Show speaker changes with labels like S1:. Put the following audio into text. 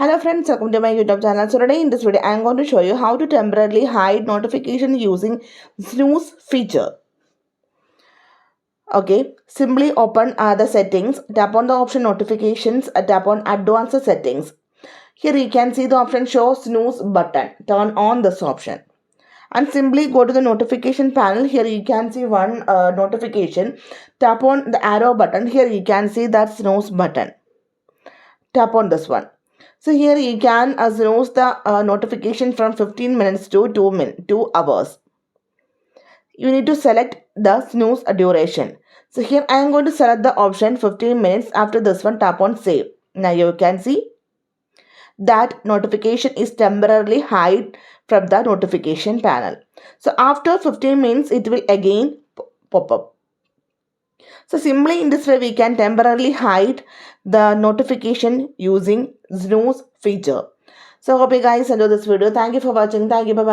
S1: Hello friends, welcome to my YouTube channel. So today in this video, I am going to show you how to temporarily hide notification using Snooze feature. Okay, simply open the settings, tap on the option notifications, tap on advanced settings. Here you can see the option show snooze button. Turn on this option. And simply go to the notification panel. Here you can see one notification. Tap on the arrow button. Here you can see that snooze button. Tap on this one. So here you can snooze the notification from 15 minutes to 2 hours. You need to select the snooze duration. So here I am going to select the option 15 minutes. After this one, tap on save. Now you can see that notification is temporarily hide from the notification panel. So after 15 minutes, it will again pop up. So simply in this way, we can temporarily hide the notification using snooze feature. So hope you guys enjoy this video. Thank you for watching. Thank you. Bye bye.